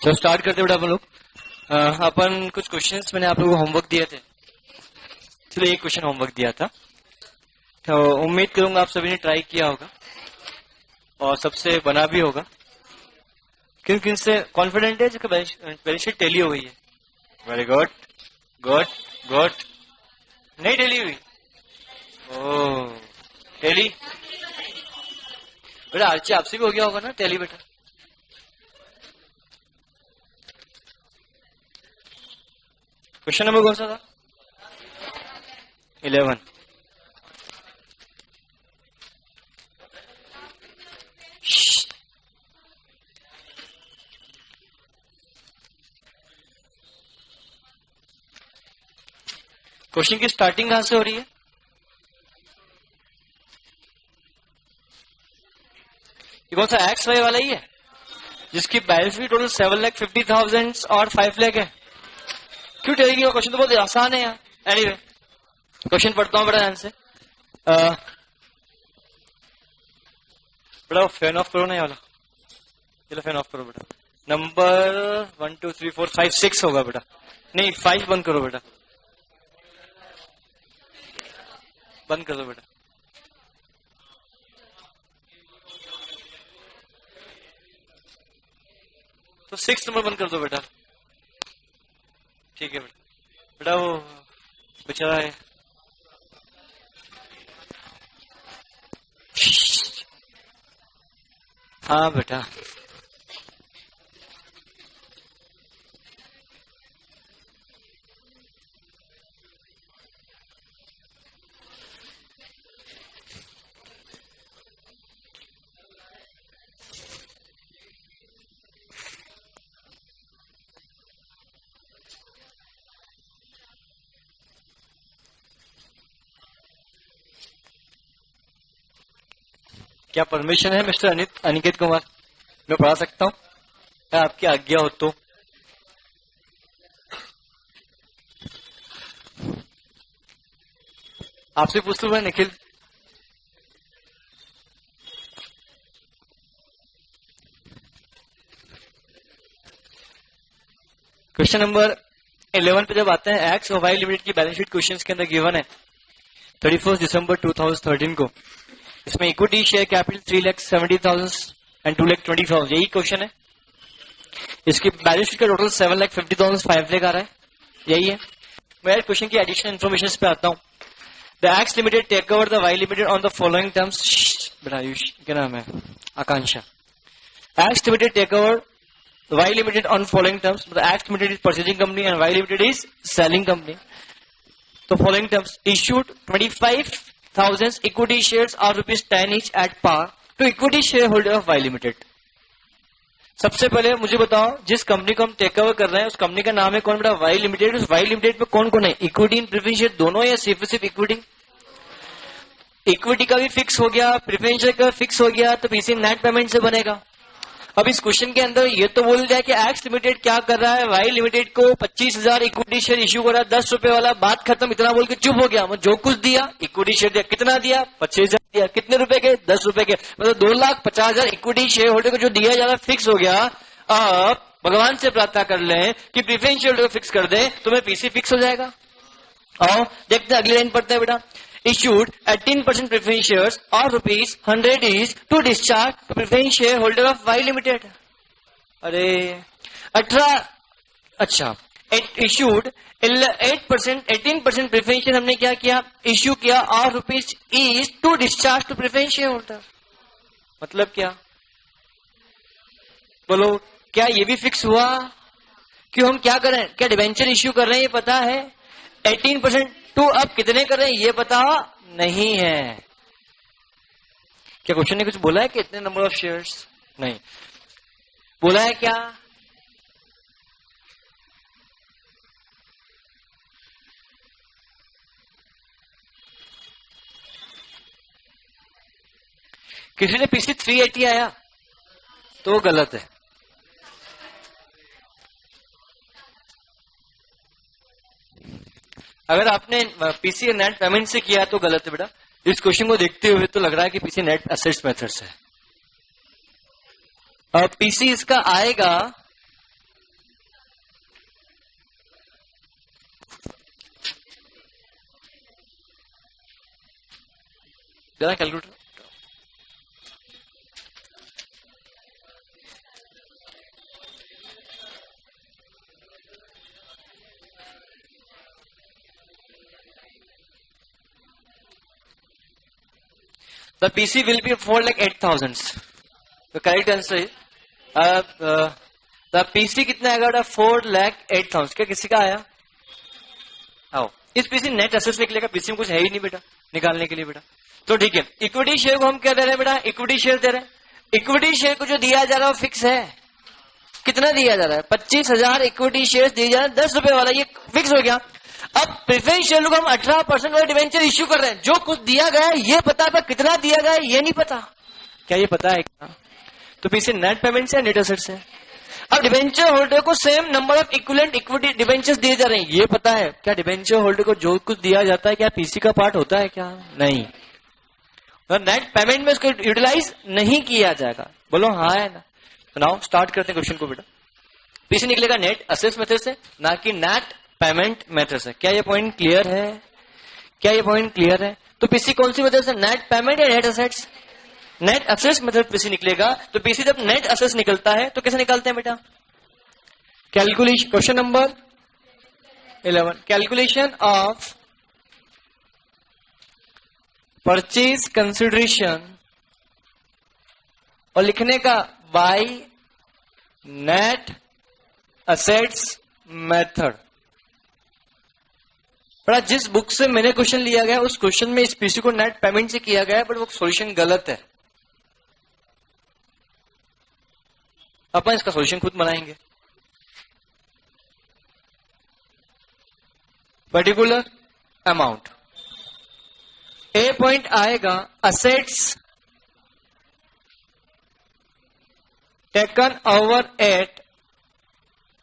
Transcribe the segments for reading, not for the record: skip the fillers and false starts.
तो स्टार्ट करते बेटा अपन लोग। अपन कुछ क्वेश्चंस मैंने आप लोगों को होमवर्क दिए थे, चलो एक क्वेश्चन होमवर्क दिया था, तो उम्मीद करूंगा आप सभी ने ट्राई किया होगा और सबसे बना भी होगा, क्योंकि इनसे कॉन्फिडेंट है जो बैलेंस शीट टेली हो गई है। Very good good good. नहीं टेली हुई? ओह टेली बेटा आर्ची आपसे भी हो गया होगा ना टेली बेटा? क्वेश्चन नंबर कौन सा था? 11। क्वेश्चन की स्टार्टिंग कहां से हो रही है? ये कौन सा एक्स वाई वाला ही है जिसकी बैलेंस शीट टोटल 7,50,000 और 5 लाख है? क्यों टेली? क्वेश्चन तो बहुत आसान है यार। एनीवे क्वेश्चन पढ़ता हूं बड़ा ध्यान से। बेटा फैन ऑफ करो ना ये वाला, चलो फैन ऑफ करो बेटा। नंबर 1 2 3 4 5 6 होगा बेटा, नहीं 5 बंद करो बेटा, बंद कर दो बेटा। तो 6 नंबर बंद कर दो बेटा। ठीक है बेटा। बेटा वो बेचारा है, हाँ बेटा क्या परमिशन है मिस्टर अनिकेत कुमार, मैं पढ़ा सकता हूँ? क्या आपकी आज्ञा हो तो? आपसे पूछ लूं मैं निखिल? क्वेश्चन नंबर 11 पे जब आते हैं, एक्स और वाई लिमिटेड की बैलेंस शीट क्वेश्चंस के अंदर गिवन है 31 दिसंबर 2013 को। इसमें इक्विटी शेयर कैपिटल 3,70,000 एंड 2,20,000, यही क्वेश्चन है। इसकी बैलेंस शीट का टोटल 7,50,000 5 लाख आ रहा है, यही है। मैं क्वेश्चन की एडिशनल इन्फॉर्मेशन पे आता हूँ। The X limited take over the Y limited on the following terms. बेटा क्या नाम है? Akanksha. X limited take over Y limited on following terms. X limited is purchasing company and Y limited is selling company. तो following terms: issued 25,000 equity shares or ₹10 each at par to equity shareholder of Y Limited। सबसे पहले मुझे बताओ, जिस company को हम take over कर रहे हैं उस कंपनी का नाम है कौन बेटा? Y limited. उस वाई लिमिटेड में कौन कौन है? इक्विटी एंड प्रेफरेंस शेयर दोनों, या सिर्फ इक्विटी? इक्विटी का भी फिक्स हो गया, प्रेफरेंस शेयर का फिक्स हो गया, तो पीसी नेट पेमेंट से बनेगा। अब इस क्वेश्चन के अंदर ये तो बोल दिया कि एक्स लिमिटेड क्या कर रहा है, वाई लिमिटेड को 25,000 इक्विटी शेयर इश्यू कर रहा है, 10 रुपए वाला, बात खत्म। इतना बोल के चुप हो गया। मैं जो कुछ दिया इक्विटी शेयर दिया, कितना दिया? 25,000 दिया। कितने रुपए के? 10 रुपए के। मतलब 2,50,000 इक्विटी शेयर होल्डर को जो दिया जा रहा है फिक्स हो गया। अब भगवान से प्रार्थना कर लें कि प्रेफरेंस शेयर होल्डर को फिक्स कर दे, तो मैं पीसी फिक्स हो जाएगा। और देखते हैं अगली लाइन पढ़ते हैं बेटा। Issued 18% preference shares or ₹100 each to discharge to preference shareholder of Y Limited। अरे 18, अच्छा इश्यूड 18% प्रेफरेंस शेयर हमने क्या किया? इश्यू किया और ₹18 is to discharge to preference share holder. मतलब क्या? बोलो, क्या ये भी फिक्स हुआ? क्यों हम क्या करें? क्या डिवेंचर इश्यू कर रहे हैं ये पता है? 18% टू अब कितने कर रहे हैं ये पता नहीं है। क्या क्वेश्चन ने कुछ बोला है कि इतने नंबर ऑफ शेयर्स? नहीं बोला है क्या? किसी ने पीसी 380 आया तो गलत है। अगर आपने पीसी नेट पेमेंट से किया तो गलत है बेटा। इस क्वेश्चन को देखते हुए तो लग रहा है कि पीसी नेट एसेट्स मेथड से है। पीसी इसका आएगा जरा calculator. The PC will be 4,08,000. The correct answer is the PC कितना आएगा बेटा? 4,08,000. क्या किसी का आया? आओ, इस पीसी नेट एसेट्स निकलेगा। पीसी में कुछ है ही नहीं बेटा निकालने के लिए बेटा। तो ठीक है, इक्विटी शेयर को हम क्या दे रहे हैं बेटा? इक्विटी शेयर दे रहे हैं। इक्विटी शेयर को जो दिया जा रहा है वो फिक्स है। कितना दिया जा रहा है? 25,000 इक्विटी शेयर दिए जा रहे हैं, 10 रुपए वाला, ये फिक्स हो गया। अब प्रेफरेंस शेयर को हम 18% वाले डिवेंचर इश्यू कर रहे हैं। जो कुछ दिया गया है ये पता है, पर कितना दिया गया है ये नहीं पता। क्या ये पता है क्या? तो पीछे नेट पेमेंट से नेट एसेट्स है। अब डिवेंचर होल्डर को same number of equivalent equity debentures दिए जा रहे हैं, ये पता है। क्या डिवेंचर होल्डर को जो कुछ दिया जाता है क्या पीसी का पार्ट होता है क्या? नहीं। और नेट पेमेंट में उसको यूटिलाइज नहीं किया जाएगा। बोलो हाँ है ना? तो नाउ स्टार्ट करते हैं क्वेश्चन को बेटा। पीसी निकलेगा नेट असेट्स मेथड से, ना कि नेट पेमेंट मेथड से। क्या ये पॉइंट क्लियर है? क्या ये पॉइंट क्लियर है? तो पीसी कौन सी मेथड से? नेट पेमेंट या net assets? Net assets method PC निकलेगा। तो पीसी जब नेट असेट्स निकलता है तो कैसे निकालते हैं बेटा? Calculation, question number 11, calculation of purchase consideration और लिखने का बाय नेट असेट्स मेथड। बड़ा जिस बुक से मैंने क्वेश्चन लिया गया उस क्वेश्चन में इस पीसी को नेट पेमेंट से किया गया है, बट वो सॉल्यूशन गलत है। अपन इसका सॉल्यूशन खुद बनाएंगे। पर्टिकुलर अमाउंट ए पॉइंट आएगा assets taken over at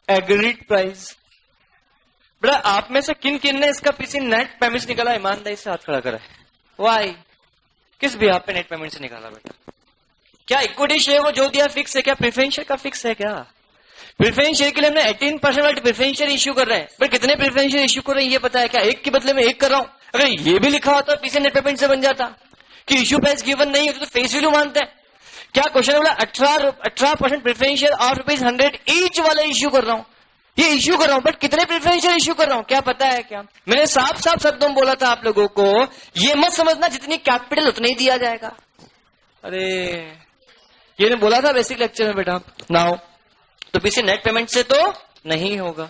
agreed price. बड़ा आप में से किन किन ने इसका पीसी नेट पेमेंट निकाला? ईमानदारी से हाथ खड़ा करा है। वाई? किस भी आप पे नेट पेमेंट से निकाला बेटा? क्या इक्विटी शेयर को जो दिया फिक्स है? क्या प्रेफरेंस शेयर का फिक्स है? क्या प्रेफरेंस शेयर के लिए हमने 18% वाले प्रेफरेंस शेयर इश्यू कर रहे हैं, पर कितने प्रेफरेंस शेयर इश्यू कर रहे हैं ये पता है क्या? एक के बदले में एक कर रहा हूं। अगर ये भी लिखा होता पीसी नेट पेमेंट से बन जाता कि इश्यू प्राइस गिवन नहीं होती तो फेस वैल्यू मानते हैं। क्या क्वेश्चन बोला 18% प्रेफरेंस शेयर और ₹100 ईच वाले इश्यू कर रहा हूं, ये इश्यू कर रहा हूं, बट कितने प्रेफरेंस शेयर इश्यू कर रहा हूं क्या पता है क्या? मैंने साफ साफ शब्दों में बोला था आप लोगों को, ये मत समझना जितनी कैपिटल उतना ही दिया जाएगा। अरे ये ने बोला था बेसिक लेक्चर में बेटा। नाउ तो पीसी नेट पेमेंट से तो नहीं होगा।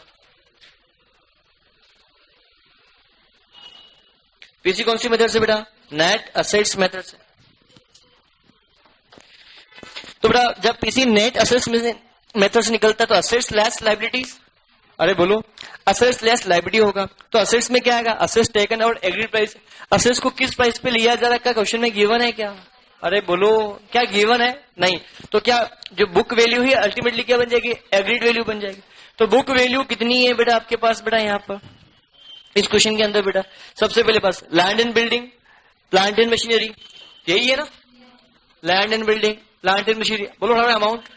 पीसी कौन सी मेथड से बेटा? नेट असेट्स मेथड से। तो बेटा जब पीसी नेट असेट्स मेथड से निकलता है तो असेट्स लेस लायबिलिटीज। अरे बोलो असेट्स लेस लायबिलिटी होगा। तो असेट्स में क्या आएगा? Assets taken out agreed price. Assets को किस प्राइस पे लिया जा रहा है? क्या क्वेश्चन में गिवन है क्या? अरे बोलो क्या गिवन है? नहीं। तो क्या जो बुक वैल्यू है अल्टीमेटली क्या बन जाएगी? एग्रीड वैल्यू बन जाएगी। तो बुक वैल्यू कितनी है बेटा आपके पास बेटा यहाँ पर इस क्वेश्चन के अंदर बेटा? सबसे पहले पास land and building, plant and machinery, यही है ना? Land and building, plant and machinery. बोलो थोड़ा अमाउंट,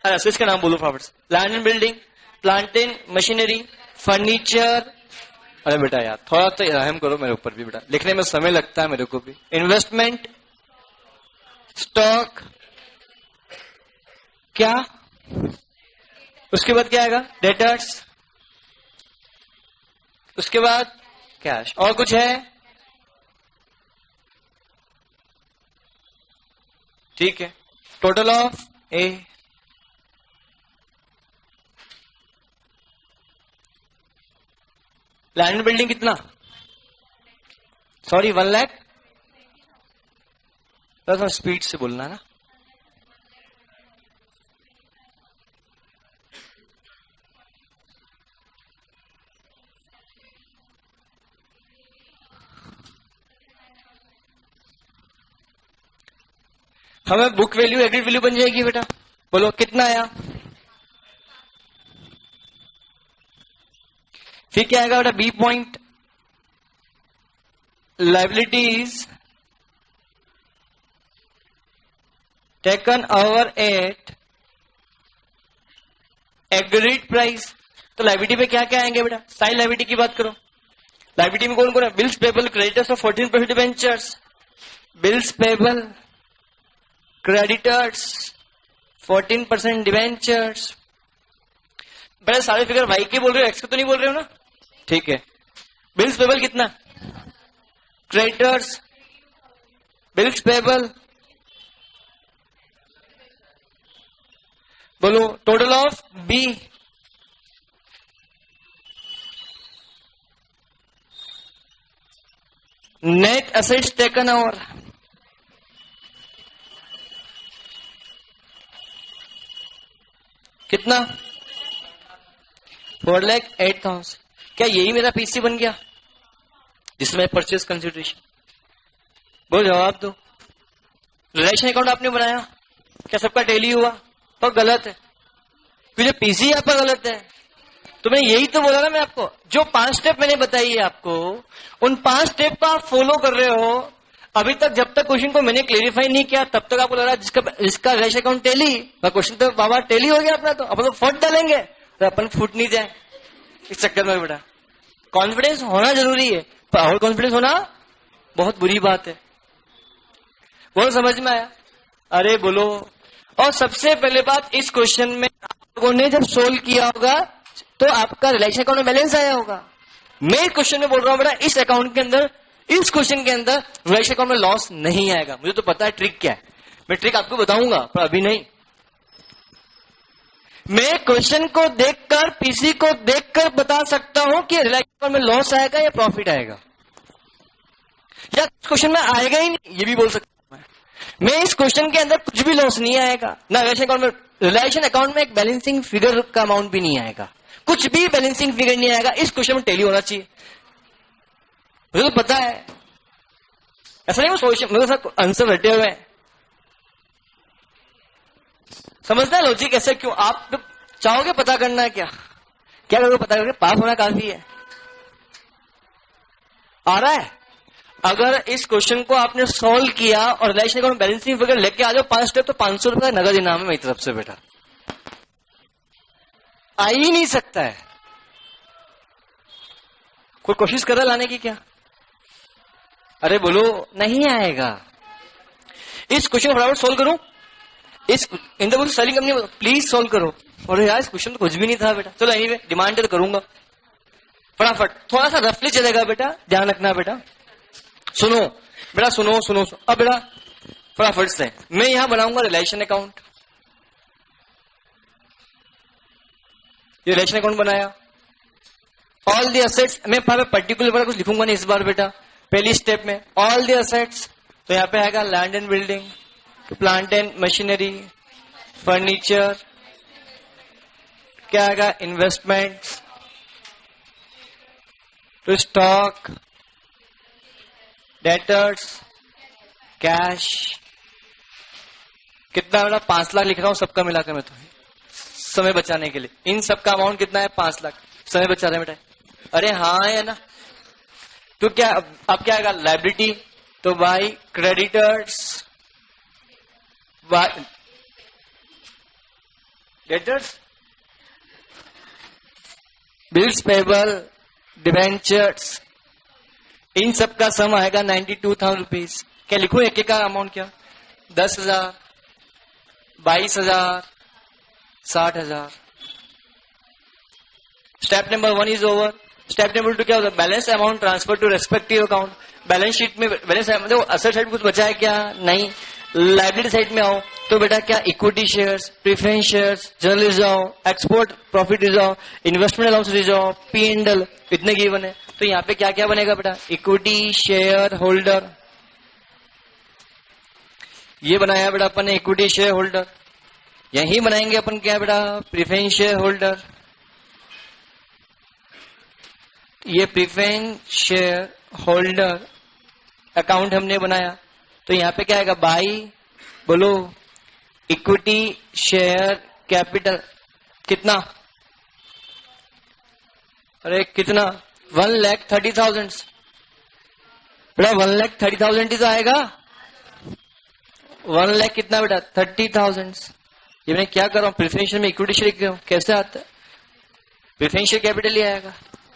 अरे असेट्स का नाम बोलो फटाफट। Land and building, plant and machinery, furniture. अरे बेटा यार थोड़ा तो रहम करो मेरे ऊपर भी बेटा, लिखने में समय लगता है मेरे को भी। इन्वेस्टमेंट, स्टॉक, क्या उसके बाद क्या आएगा? डेटर्स, उसके बाद कैश। और कुछ है? ठीक है। Total of A, land building कितना? सॉरी 1 लाख। थोड़ा स्पीड से बोलना ना। हमें बुक वैल्यू एग्रीड वैल्यू बन जाएगी बेटा। बोलो कितना आया? फिर क्या आएगा बेटा? B point liabilities taken over at agreed price. तो लायबिलिटी पे क्या क्या आएंगे बेटा? साइड लायबिलिटी की बात करो। लायबिलिटी में कौन कौन है? बिल्स पेबल, क्रेडिटर्स और 14% debentures. Bills payable, creditors, 14% debentures. बड़े सारे फिगर वाई के बोल रहे हो, एक्स के तो नहीं बोल रहे हो ना? ठीक है। बिल्स पेबल कितना? क्रेडिटर्स, बिल्स पेबल, बोलो total of B, net assets taken over, कितना? 4,08,000। क्या यही मेरा पीसी बन गया जिसमें परचेज कंसिडरेशन? बोल जवाब दो। रिलेशन अकाउंट आपने बनाया, क्या सबका टेली हुआ? तो गलत है, क्योंकि पीसी आपका गलत है। तो मैं यही तो बोला ना मैं आपको, जो 5 स्टेप मैंने बताई है आपको, उन 5 स्टेप को आप फॉलो कर रहे हो। अभी तक जब तक क्वेश्चन को मैंने क्लेरिफाई नहीं किया तब तक आपको लग रहा है जिसका रिलेशन अकाउंट टेली, क्वेश्चन तो बाबा टेली हो गया अपना, तो अपन तो फट डालेंगे तो अपन फूट नहीं जाए इस चक्कर में। बेटा कॉन्फिडेंस होना जरूरी है, और कॉन्फिडेंस होना बहुत बुरी बात है। वो समझ में आया? अरे बोलो। और सबसे पहले बात, इस क्वेश्चन में आप लोगों ने जब सोल्व किया होगा तो आपका रिलेशन अकाउंट में बैलेंस आया होगा। मैं क्वेश्चन में बोल रहा हूं बेटा, इस अकाउंट के अंदर, इस क्वेश्चन के अंदर रिलेशन अकाउंट में लॉस नहीं आएगा। मुझे तो पता है ट्रिक क्या है, मैं ट्रिक आपको बताऊंगा पर अभी नहीं। मैं क्वेश्चन को देखकर, पीसी को देखकर बता सकता हूं कि रिलेशन अकाउंट में लॉस आएगा या प्रॉफिट आएगा, या क्वेश्चन में आएगा ही नहीं, ये भी बोल सकता हूं मैं इस क्वेश्चन के अंदर कुछ भी लॉस नहीं आएगा, ना रिलेशन अकाउंट में, रिलेशन अकाउंट में एक बैलेंसिंग फिगर का अमाउंट भी नहीं आएगा, कुछ भी बैलेंसिंग फिगर नहीं आएगा। इस क्वेश्चन में टेली होना चाहिए, मुझे तो पता है। ऐसा नहीं मैं सोच, मेरे साथ आंसर रटे हुए हैं। समझना है लॉजिक ऐसे क्यों? आप चाहोगे पता करना है क्या करोगे? पता करके पास होना काफी है। आ रहा है? अगर इस क्वेश्चन को आपने सॉल्व किया और रिलेशन अकाउंट बैलेंसिंग फिगर लेके आ जाओ 5 स्टेप, तो 500 रुपए का नगद इनाम है मेरी तरफ से बेटा। आ ही नहीं सकता है। कोई कोशिश कर रहा लाने की क्या? अरे बोलो, नहीं आएगा। इस क्वेश्चन को फटाफट सोल्व करूं, इस in the book selling company please solve करो। और यार इस क्वेश्चन तो कुछ भी नहीं था बेटा, चलो एनीवे डिमांड तो करूंगा फटाफट। थोड़ा सा रफली चलेगा बेटा, ध्यान रखना बेटा। सुनो बेटा, सुनो सुनो, सुनो। अब बेटा फटाफट से मैं यहां बनाऊंगा रिलेशन अकाउंट। ये रिलेशन अकाउंट बनाया, ऑल द असेट्स, मैं पर्टिकुलर बड़ा कुछ लिखूंगा नहीं इस बार बेटा। पहली स्टेप में ऑल द असेट्स, तो यहां पे आएगा land and building, plant and machinery, furniture, क्या आएगा इन्वेस्टमेंट्स, तो स्टॉक, डेटर्स, कैश। कितना बेटा? 5 लाख लिख रहा हूं सबका मिलाकर मैं, तो समय बचाने के लिए। इन सबका अमाउंट कितना है? 5 लाख। समय बचा रहे बेटा? अरे हाँ है ना। तो क्या अब क्या आएगा? लायबिलिटी, तो by creditors, by debtors, bills payable, debentures, इन सबका सम आएगा 92,000 रुपीज। क्या लिखूं एक एक का अमाउंट? क्या 10,000, 22,000, 60,000। Step number 1 is over. Step number 2 क्या होता है? Balance amount transfer to respective account. Balance sheet में बैलेंस मतलब असेट साइड कुछ बचा है क्या? नहीं। लायबिलिटी साइड में आओ तो बेटा क्या? Equity shares, preference shares, general reserve, export profit reserve, investment allowance reserve, P&L, इतने गिवन है। तो यहाँ पे क्या क्या बनेगा बेटा? इक्विटी शेयर होल्डर, ये बनाया बेटा अपन ने इक्विटी शेयर होल्डर। यही बनाएंगे अपन क्या बेटा? Preference share holder. ये प्रेफरेंस शेयर होल्डर अकाउंट हमने बनाया, तो यहां पे क्या आएगा? बाई, बोलो, इक्विटी शेयर कैपिटल कितना? अरे कितना? 1,30,000 बेटा। 1,30,000 ही तो आएगा। 1 लाख कितना बेटा? 30,000। ये मैं क्या कर रहा हूं? प्रेफरेंशियल में इक्विटी शेयर क्यों कैसे आता है? प्रेफरेंशियल कैपिटल ही आएगा।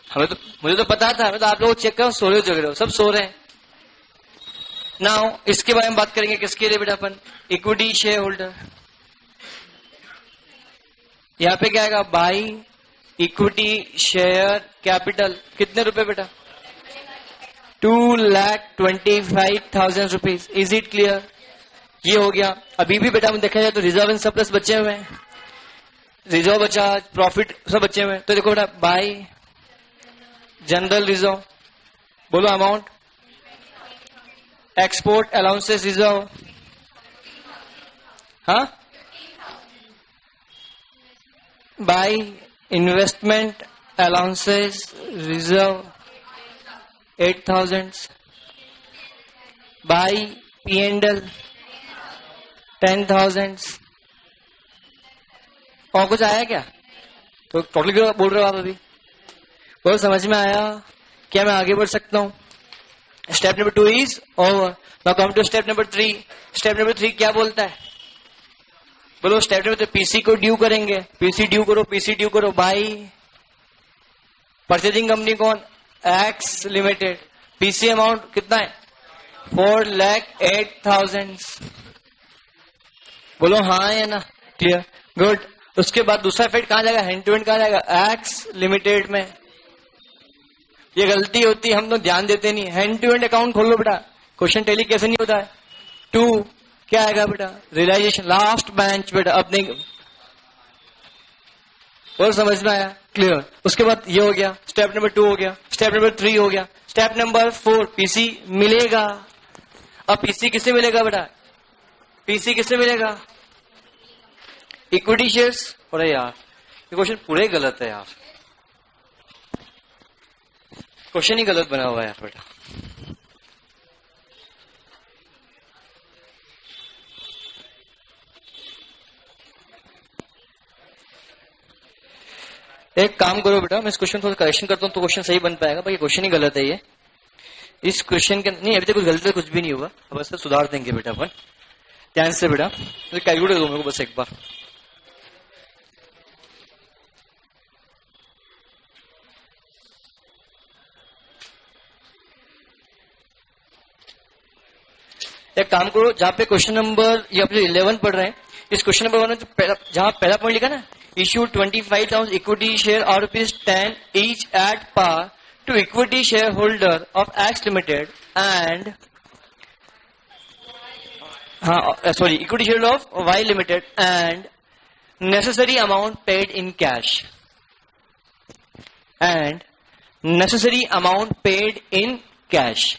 हमें तो, मुझे तो पता था, हमें तो आप लोग चेक करो, सो रहे हो जग रहे हो, सब सो रहे हैं। नाउ इसके बारे में बात करेंगे, किसके लिए बेटा अपन, इक्विटी शेयर होल्डर। यहां पे क्या आएगा, बाई इक्विटी शेयर कैपिटल, कितने रुपए बेटा, 2,25,000 रुपीज। Is it clear? ये हो गया। अभी भी बेटा हम देखा जाए तो रिजर्व एंड सरप्लस बचे हुए हैं, रिजर्व बचा, प्रॉफिट सब बचे हुए हैं। तो देखो बेटा, बाई जनरल रिजर्व, बोलो अमाउंट, एक्सपोर्ट अलाउंसेस रिजर्व, हाँ, by investment allowances reserve 8,000, by P&L 10,000। और कुछ आया क्या? तो टोटल क्यों बोल रहे हो आप अभी? बोलो समझ में आया? क्या मैं आगे बढ़ सकता हूं? Step number 2 is over. Now come to step number 3। Step number 3 क्या बोलता है? बोलो स्टेप नंबर 3, पीसी को ड्यू करेंगे, पीसी ड्यू करो, पीसी ड्यू करो। बाई परचेजिंग कंपनी कौन, एक्स लिमिटेड। पीसी अमाउंट कितना है, 4,08,000। बोलो हाँ या ना, क्लियर, गुड। उसके बाद दूसरा इफेक्ट कहां जाएगा, हैंड टू हैंड कहां जाएगा, एक्स लिमिटेड में। ये गलती होती है, हम लोग ध्यान देते नहीं। हैंड टू हैंड अकाउंट खोलो बेटा, क्वेश्चन टेली कैसे नहीं होता है। 2 क्या आएगा बेटा, रियलाइजेशन, लास्ट बेंच बेटा अपने। और समझ में आया, क्लियर। उसके बाद ये हो गया, स्टेप नंबर 2 हो गया, स्टेप नंबर 3 हो गया। स्टेप नंबर 4, पीसी मिलेगा। अब पीसी किससे मिलेगा बेटा, पीसी किससे मिलेगा, इक्विटी शेयर्स। अरे यार ये क्वेश्चन पूरे गलत है यार, क्वेश्चन ही गलत बना हुआ है यार बेटा। एक काम करो बेटा, मैं इस क्वेश्चन थोड़ा करेक्शन करता हूं तो क्वेश्चन सही बन पाएगा। भाई क्वेश्चन ही गलत है ये, इस क्वेश्चन के नहीं, अभी तक कुछ गलती कुछ भी नहीं हुआ, अब ऐसा सुधार देंगे बेटा अपन। ध्यान से बेटा, तो कैलकुलेट दो मेरे को बस एक बार। एक काम करो, जहां पे क्वेश्चन नंबर ये अपने 11 पढ़ रहे हैं, इस क्वेश्चन नंबर 1 में जहां पहला पॉइंट लिखा ना, इश्यू 25,000 इक्विटी शेयर और ₹10 each at par to equity shareholder of X Limited and equity shareholder of Y Limited and necessary amount paid in cash and necessary amount paid in cash.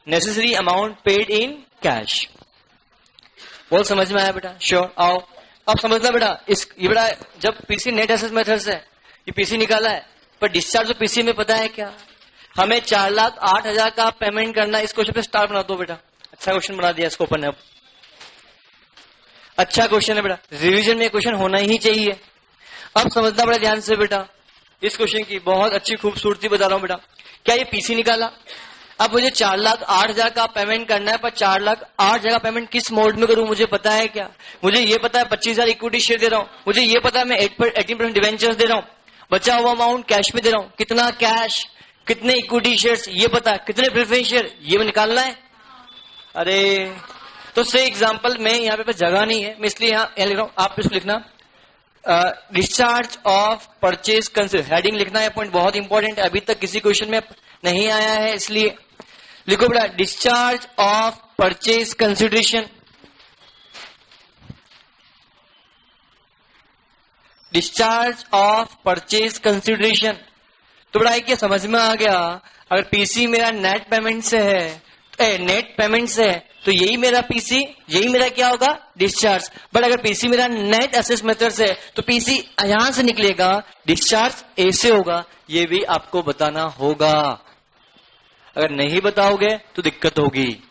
Necessary amount paid in cash. बोल समझ में आया बेटा? Sure, आओ अब समझना बेटा। ये बेटा जब पीसी नेट एसेट मेथड से ये पीसी निकाला है, पर डिस्चार्ज तो पीसी में पता है क्या, हमें 4,08,000 का पेमेंट करना। इस क्वेश्चन पे स्टार बना दो बेटा, अच्छा क्वेश्चन बना दिया इसको अपन ने। अब अच्छा क्वेश्चन है बेटा, रिवीजन में क्वेश्चन होना ही चाहिए। अब समझना बड़ा ध्यान से बेटा, इस क्वेश्चन की बहुत अच्छी खूबसूरती बता रहा हूं बेटा। क्या ये पीसी निकाला, अब मुझे 4,08,000 का पेमेंट करना है, पर 4,08,000 का पेमेंट किस मोड में करूं मुझे पता है क्या? मुझे ये पता है 25,000 इक्विटी शेयर दे रहा हूं, मुझे ये पता है मैं 18% डिवेंचर्स दे रहा हूं, बचा हुआ अमाउंट कैश में दे रहा हूं। कितना कैश, कितने इक्विटी शेयर्स ये पता है, कितने प्रेफरेंस शेयर ये निकालना है। अरे तो से एग्जाम्पल में यहाँ पे जगह नहीं है, मैं इसलिए यहाँ लिख रहा हूं, आप इसको लिखना discharge of purchase consider, heading लिखना है, पॉइंट बहुत इंपॉर्टेंट है, अभी तक किसी क्वेश्चन में नहीं आया है, इसलिए लिखो बेटा discharge of purchase consideration. Discharge of purchase consideration. तो बेटा क्या समझ में आ गया, अगर पीसी मेरा नेट पेमेंट से है, नेट पेमेंट से है, तो यही मेरा पीसी, यही मेरा क्या होगा, डिस्चार्ज। बट अगर पीसी मेरा नेट एसेट मेथड से है, तो पीसी यहां से निकलेगा, डिस्चार्ज ऐसे होगा, ये भी आपको बताना होगा। अगर नहीं बताओगे तो दिक्कत होगी,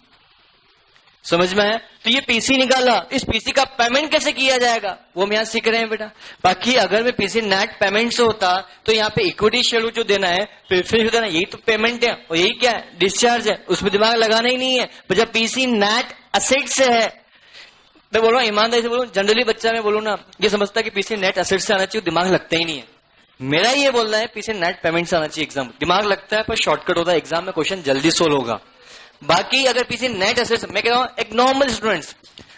समझ में है? तो ये पीसी निकाला, इस पीसी का पेमेंट कैसे किया जाएगा वो हम यहां सीख रहे हैं बेटा। बाकी अगर मैं पीसी नेट पेमेंट से होता तो यहाँ पे इक्विटी शेयर जो देना है, प्रेफरेंस देना, यही तो पेमेंट है और यही क्या है, डिस्चार्ज है, उसमें दिमाग लगाना ही नहीं है। पर जब पीसी नेट असेट से है, मैं बोल रहा हूँ ईमानदारी से बोलूं, जनरली बच्चा मैं बोलूं ना, ये समझता है कि पीसी नेट असेट से आना चाहिए, दिमाग लगता ही नहीं है। मेरा ये बोलना है पीछे नेट पेमेंट से आना चाहिए एग्जाम। दिमाग लगता है पर शॉर्टकट होता है, एग्जाम में क्वेश्चन जल्दी सोल्व होगा। बाकी अगर पीछे नेट एसेट्स, मैं कह रहा हूं एक नॉर्मल स्टूडेंट्स,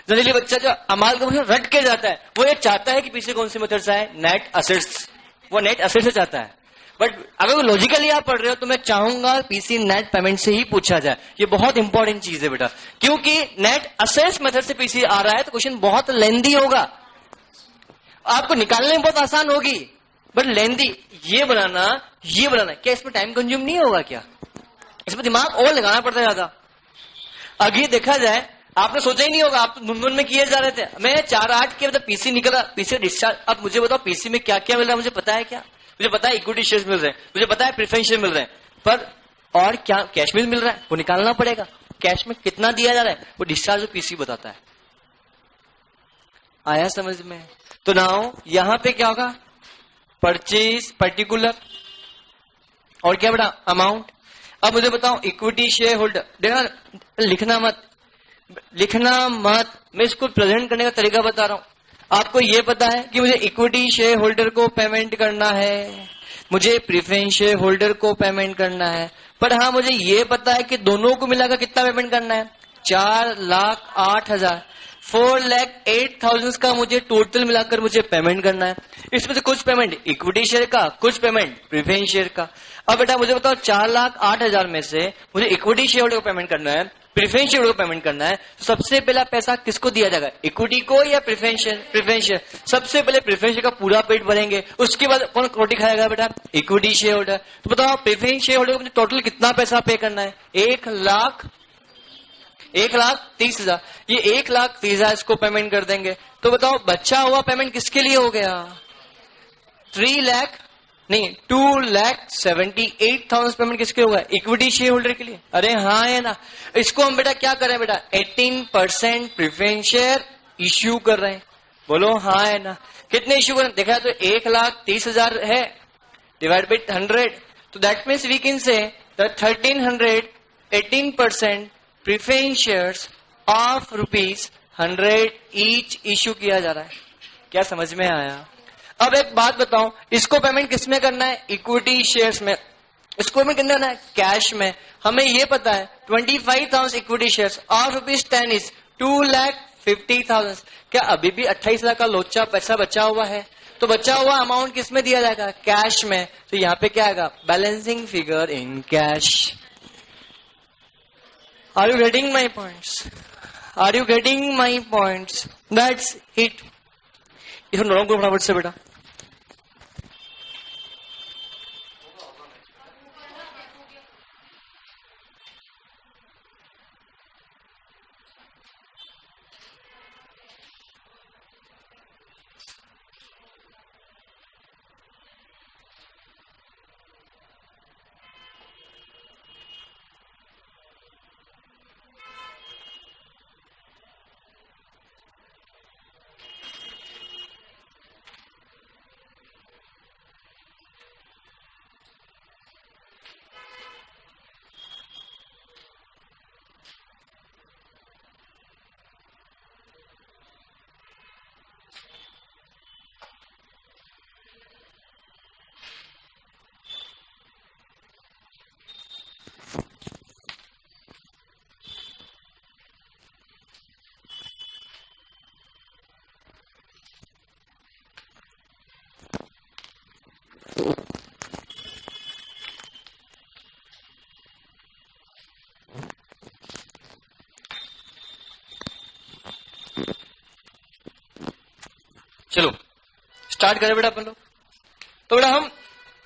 जनरली बच्चा जो अमाल का क्वेश्चन रट के जाता है वो ये चाहता है कि पीछे कौन सी मेथड से आए, नेट एसेट्स, वो नेट एसेट्स से चाहता है। बट अगर वो लॉजिकली आप पढ़ रहे हो तो मैं चाहूंगा पीसी नेट पेमेंट से ही पूछा जाए। ये बहुत इंपॉर्टेंट चीज है बेटा, क्योंकि नेट एसेट्स मेथड से पीसी आ रहा है तो क्वेश्चन बहुत लेंदी होगा, आपको निकालने में बहुत आसान होगी बट लेंदी। ये बनाना क्या इसमें टाइम कंज्यूम नहीं होगा क्या? इसमें दिमाग और लगाना पड़ता है ज्यादा। अभी देखा जाए आपने सोचा ही नहीं होगा, आप तो धुन में किए जा रहे थे। मैं 4-8 के मतलब पीसी निकला, पीसी डिस्चार्ज। अब मुझे बताओ पीसी में क्या क्या मिल रहा है, मुझे पता है क्या? मुझे पता है इक्विटी शेयर्स मिल रहे हैं, मुझे पता है प्रेफरेंस शेयर मिल रहे हैं, पर और क्या कैश में मिल रहा है वो निकालना पड़ेगा। कैश में कितना दिया जा रहा है वो डिस्चार्ज पीसी बताता है। आया समझ में? तो नाउ यहां पे क्या होगा, परचेज पर्टिकुलर और क्या बेटा अमाउंट। अब मुझे बताओ इक्विटी शेयर होल्डर, देखना लिखना मत, मैं इसको प्रेजेंट करने का तरीका बता रहा हूं। आपको ये पता है कि मुझे इक्विटी शेयर होल्डर को पेमेंट करना है, मुझे प्रेफरेंस शेयर होल्डर को पेमेंट करना है, पर हाँ मुझे ये पता है कि दोनों को मिलाकर कितना पेमेंट करना है, 4,08,000, 4,08,000 का मुझे टोटल मिलाकर मुझे पेमेंट करना है। इसमें से कुछ पेमेंट इक्विटी शेयर का, कुछ पेमेंट प्रेफरेंस शेयर का। अब बेटा मुझे बताओ 4,08,000 में से मुझे इक्विटी शेयर होल्डर को पेमेंट करना है, प्रेफरेंस शेयर को पेमेंट करना है, तो सबसे पहला पैसा किसको दिया जाएगा, इक्विटी को या प्रेफरेंस शेयर? सबसे पहले प्रेफरेंस शेयर का पूरा पेट भरेंगे, उसके बाद कौन रोटी खाएगा बेटा, इक्विटी शेयर होल्डर। तो बताओ प्रेफरेंस शेयर होल्डर को टोटल कितना पैसा पे करना है, 1,30,000। ये 1,30,000 इसको पेमेंट कर देंगे। तो बताओ बचा हुआ पेमेंट किसके लिए हो गया, 2,78,000 पेमेंट किसके होगा, इक्विटी शेयर होल्डर के लिए। अरे हाँ है ना, इसको हम बेटा क्या कर रहे हैं बेटा, 18% प्रेफरेंस शेयर इश्यू कर रहे हैं। बोलो हाँ है ना। कितने इश्यू कर रहे हैं देखा तो 1,30,000 है डिवाइड बाई 100, तो that means we can say 1,300 18% preference shares of ₹100 each issue किया जा रहा है। क्या समझ में आया? अब एक बात बताऊं, इसको पेमेंट किस में करना है, इक्विटी शेयर्स में। इसको पेमेंट करना है कैश में। हमें ये पता है 25,000 इक्विटी शेयर्स ऑफ ₹10 इज 2,50,000। क्या अभी भी 28,00,000 का लोचा पैसा बचा हुआ है? तो बचा हुआ अमाउंट किस में दिया जाएगा, कैश में। तो यहाँ पे क्या आएगा, balancing figure in cash. Are you getting my points? Are you getting my points? That's it. इसको नोट करो फटाफट से बेटा। चलो स्टार्ट करें बेटा अपन लोग। तो बेटा हम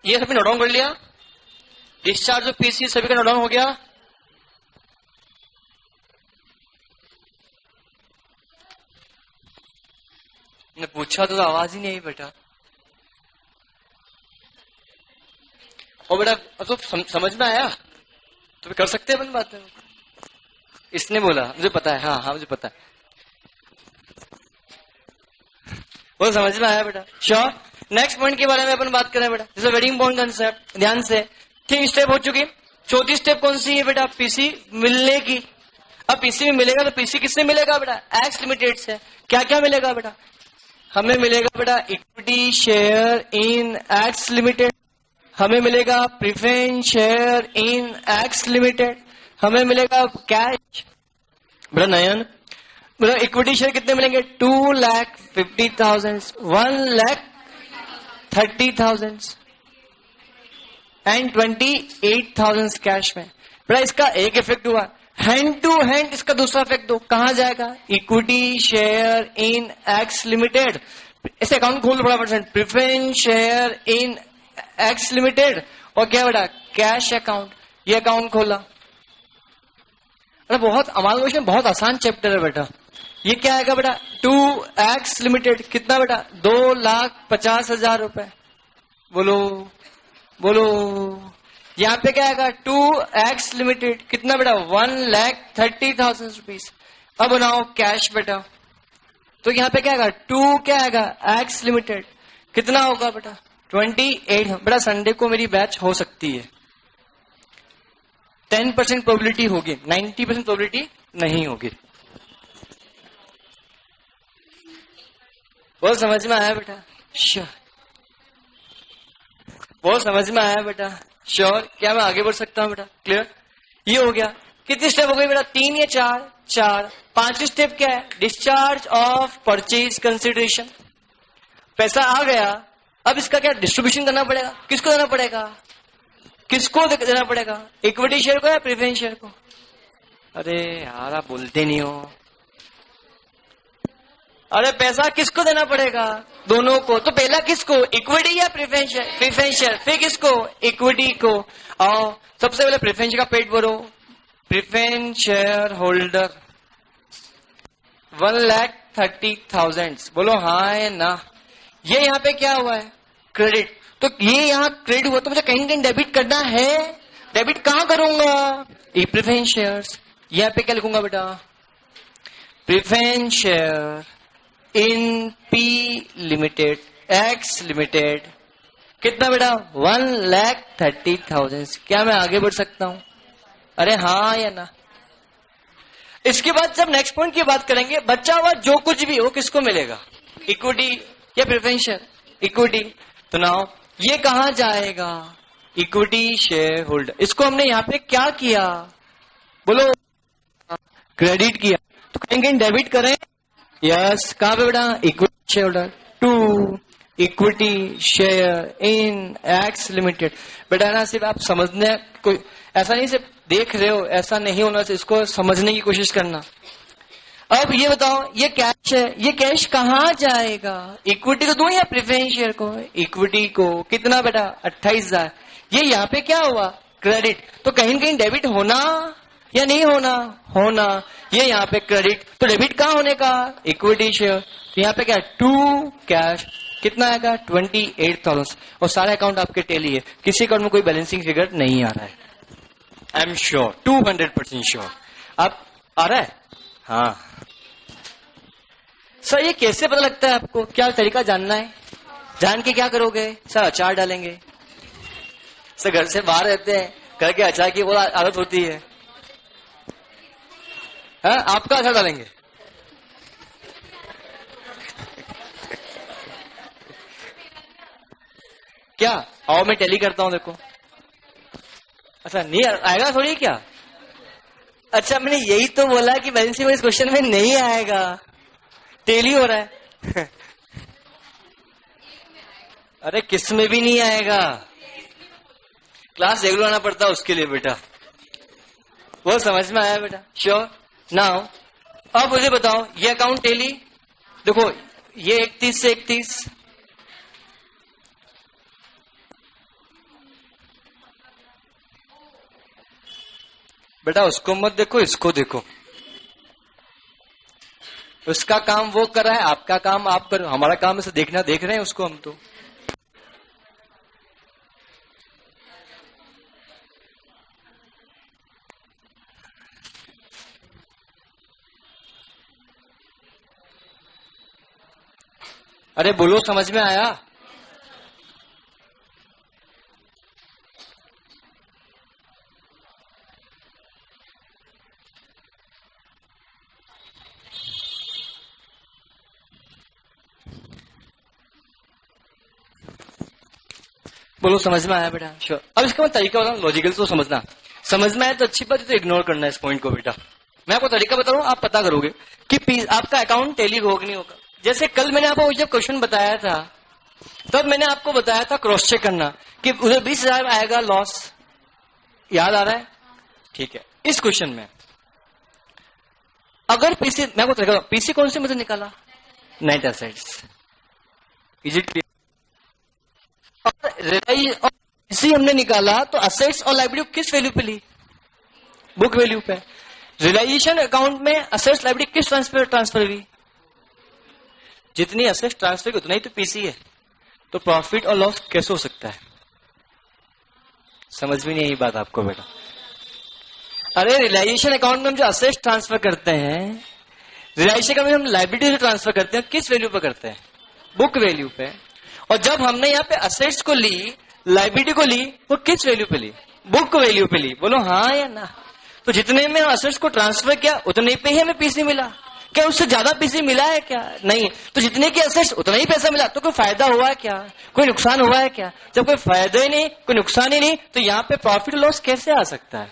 ये सभी नोट डाउन कर लिया, डिस्चार्ज ऑफ पीसी सभी का नोट डाउन हो गया। ने पूछा तो आवाज ही नहीं आई बेटा। और बेटा तो समझ में आया तो कर सकते हैं अपन बात। इसने बोला मुझे पता है, हाँ मुझे पता है, वो समझ में आया बेटा। श्योर। नेक्स्ट पॉइंट के बारे में अपन बात करें बेटा, जैसे वेरी इंपॉर्टेंट कंसेप्ट, ध्यान से। 3 स्टेप हो चुकी, चौथी स्टेप कौन सी है बेटा, पीसी मिलने की। अब पीसी में मिलेगा तो पीसी किससे मिलेगा बेटा, एक्स लिमिटेड से। क्या क्या मिलेगा बेटा, हमें मिलेगा बेटा equity share in x limited, हमें मिलेगा preference share in x limited, हमें मिलेगा कैश। बेटा नयन, बेटा इक्विटी शेयर कितने मिलेंगे? 2,50,000, 1,30,000 एंड 28,000 कैश में। बेटा इसका एक इफेक्ट हुआ, हैंड टू हैंड इसका दूसरा इफेक्ट दो, कहां जाएगा? Equity share in x limited, इसे अकाउंट खोल दो बड़ा percent, preference share in x limited, और क्या बेटा? Cash account. ये अकाउंट खोला। अरे बहुत हमारा क्वेश्चन बहुत आसान चैप्टर है बेटा। ये क्या आएगा बेटा? 2x लिमिटेड कितना बेटा? 2,50,000 रुपए। बोलो बोलो। यहां पे क्या आएगा? 2x लिमिटेड कितना बेटा? 1,30,000 रुपीज। अब बनाओ कैश बेटा, तो यहां पे क्या आएगा? 2 क्या आएगा? x लिमिटेड कितना होगा बेटा? 28। बेटा संडे को मेरी बैच हो सकती है, 10% प्रोबेबिलिटी होगी, 90% प्रोबेबिलिटी नहीं होगी। बहुत समझ में आया बेटा? श्योर, बहुत समझ में आया बेटा? श्योर। क्या मैं आगे बढ़ सकता हूं बेटा? क्लियर? ये हो गया। कितनी स्टेप हो गई बेटा? 3 या 4? 4। 5वीं स्टेप क्या है? Discharge of purchase consideration. पैसा आ गया, अब इसका क्या डिस्ट्रीब्यूशन करना पड़ेगा? किसको देना पड़ेगा? किसको देना पड़ेगा? इक्विटी शेयर को या प्रेफरेंस शेयर को? अरे यार आप बोलते नहीं हो। अरे पैसा किसको देना पड़ेगा? दोनों को। तो पहला किसको? इक्विटी या प्रेफरेंस शेयर? Preference share. फिर किसको? इक्विटी को। आओ सबसे पहले प्रेफरेंस का पेट भरो। Preference share holder 1,30,000। बोलो हाँ है ना? ये यहाँ पे क्या हुआ है? क्रेडिट। तो ये यहाँ क्रेडिट हुआ, तो मुझे कहीं कहीं डेबिट करना है। डेबिट कहां करूंगा? Preference shares. यहाँ पे क्या लिखूंगा बेटा? Preference share in P limited x limited कितना बेटा? 1,30,000। क्या मैं आगे बढ़ सकता हूं? अरे हाँ या ना? इसके बाद जब नेक्स्ट पॉइंट की बात करेंगे, बचा हुआ जो कुछ भी हो किसको मिलेगा? इक्विटी या प्रेफरेंस शेयर? इक्विटी। तो नाउ ये कहां जाएगा? Equity share holder. इसको हमने यहां पे क्या किया? बोलो क्रेडिट किया। तो कहीं कहीं डेबिट करें? यस। कहां पे बेटा? Equity share holder 2 equity share in x limited. बेटा ना सिर्फ आप समझने, कोई ऐसा नहीं सिर्फ देख रहे हो, ऐसा नहीं होना चाहिए, इसको समझने की कोशिश करना। अब ये बताओ, ये कैश है, ये कैश कहां जाएगा? इक्विटी को दूं या प्रेफरेंस शेयर को? इक्विटी को। कितना बेटा? 28,000। ये यहाँ पे क्या हुआ? क्रेडिट। तो कहीं न कहीं डेबिट होना या नहीं होना? होना। ये यहाँ पे क्रेडिट, तो डेबिट कहां होने का? Equity share. तो यहाँ पे क्या? 2 कैश। कितना आएगा? 28,000। और सारे अकाउंट आपके टेली है, किसी अकाउंट में कोई बैलेंसिंग फिगर नहीं आ रहा है। I am sure, 200% sure. आप आ रहा है? हाँ सर। ये कैसे पता लगता है आपको? क्या तरीका जानना है? जान के क्या करोगे? सर अचार डालेंगे। सर घर से बाहर रहते हैं, घर के अचार की वो आदत होती है। हाँ आपका अचार डालेंगे। क्या? आओ मैं टैली करता हूं, देखो। अच्छा नहीं आएगा थोड़ी क्या? अच्छा मैंने यही तो बोला कि बैलेंसिंग इस क्वेश्चन में नहीं आएगा, टेली हो रहा है। अरे किस में भी नहीं आएगा, क्लास रेगुलर आना पड़ता है उसके लिए बेटा। वो समझ में आया बेटा? श्योर। नाउ अब मुझे बताओ, ये अकाउंट टेली देखो, ये 31 से 31, बेटा उसको मत देखो, इसको देखो। उसका काम वो कर रहा है, आपका काम आप करो। हमारा काम इसे देखना, देख रहे हैं उसको हम तो। अरे बोलो समझ में आया? बोलो समझ में आया बेटा? श्योर। अब इसका मैं तरीका बताऊं, लॉजिकल तो समझ में आया तो अच्छी बात है, तो इग्नोर करना है इस पॉइंट को बेटा। मैं आपको तरीका बता रहा हूं, आप पता करोगे कि आपका अकाउंट टैली होगा नहीं होगा। जैसे कल मैंने आपको जब क्वेश्चन बताया था तब मैंने आपको बताया था क्रॉस चेक करना कि उधर 20,000 आएगा लॉस, याद आ रहा है? ठीक है। इस क्वेश्चन में अगर पीसी, मैं आपको तरीका, पीसी कौन सी मतलब निकाला? Net assets. Is it clear? और पीसी हमने निकाला तो असेट्स और लायबिलिटी किस वैल्यू पे ली? बुक वैल्यू पे। रियलाइजेशन अकाउंट में असेट्स लायबिलिटी किस ट्रांसफर हुई? जितनी असेट्स ट्रांसफर की उतना ही तो पीसी है, तो प्रॉफिट और लॉस कैसे हो सकता है? समझ में नहीं आई बात आपको बेटा? अरे रियलाइजेशन अकाउंट में हम जो असेट्स ट्रांसफर करते हैं, रियलाइजेशन अकाउंट में हम लायबिलिटी ट्रांसफर करते हैं, किस वैल्यू पे करते हैं? बुक वैल्यू पे। और जब हमने यहाँ पे असेट्स को ली, लायबिलिटी को ली, वो किस वैल्यू पे ली? बुक वैल्यू पे ली। बोलो हाँ या ना? तो जितने में असेट्स को ट्रांसफर किया उतने पे ही हमें पीसी मिला। क्या उससे ज्यादा पीसी मिला है क्या? नहीं। तो जितने के असेट्स उतना ही पैसा मिला, तो कोई फायदा हुआ है क्या? कोई नुकसान हुआ है क्या? जब कोई फायदा ही नहीं, कोई नुकसान ही नहीं, तो यहाँ पे प्रॉफिट लॉस कैसे आ सकता है?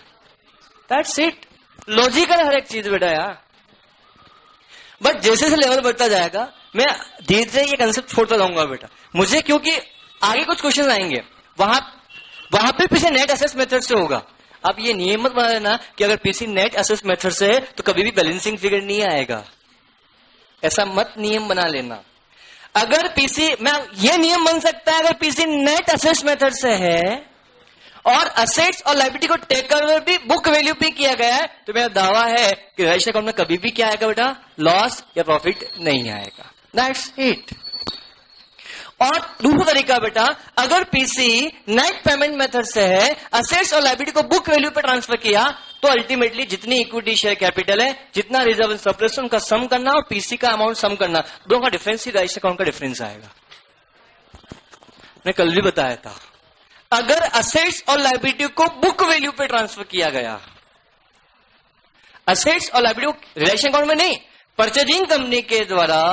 That's it. लॉजिकल हर एक चीज बेटा यार। बट जैसे जैसे लेवल बढ़ता जाएगा मैं धीरे धीरे ये कंसेप्ट छोड़ता जाऊंगा बेटा। मुझे क्योंकि आगे कुछ क्वेश्चन आएंगे, वहां पे पीछे नेट एसेट्स मेथड से होगा। अब ये नियम मत बना लेना कि अगर पीसी नेट एसेट्स मेथड से है तो कभी भी बैलेंसिंग फिगर नहीं आएगा, ऐसा मत नियम बना लेना। अगर पीसी में ये नियम बन सकता है, अगर पीसी नेट एसेट्स मेथड से है और असेट्स और लायबिलिटी को टेक ओवर भी बुक वैल्यू पे किया गया है, तो मेरा दावा है कि रजिस्टर अकाउंट में कभी भी क्या आएगा बेटा? लॉस या प्रॉफिट नहीं आएगा। That's it. और दूसरा तरीका बेटा, अगर पीसी नेट पेमेंट मेथड से है, असेट्स और लायबिलिटी को बुक वैल्यू पे ट्रांसफर किया, तो अल्टीमेटली जितनी इक्विटी शेयर कैपिटल है, जितना रिजर्व एंड सरप्लस, उनका सम करना और पीसी का अमाउंट सम करना, दोनों का डिफरेंस ही रजिस्टर अकाउंट का डिफरेंस आएगा। मैं कल भी बताया था, अगर असेट्स और लायबिलिटी को बुक वैल्यू पे ट्रांसफर किया गया, असेट्स और लायबिलिटी को रिलेशन अकाउंट में नहीं, परचेजिंग कंपनी के द्वारा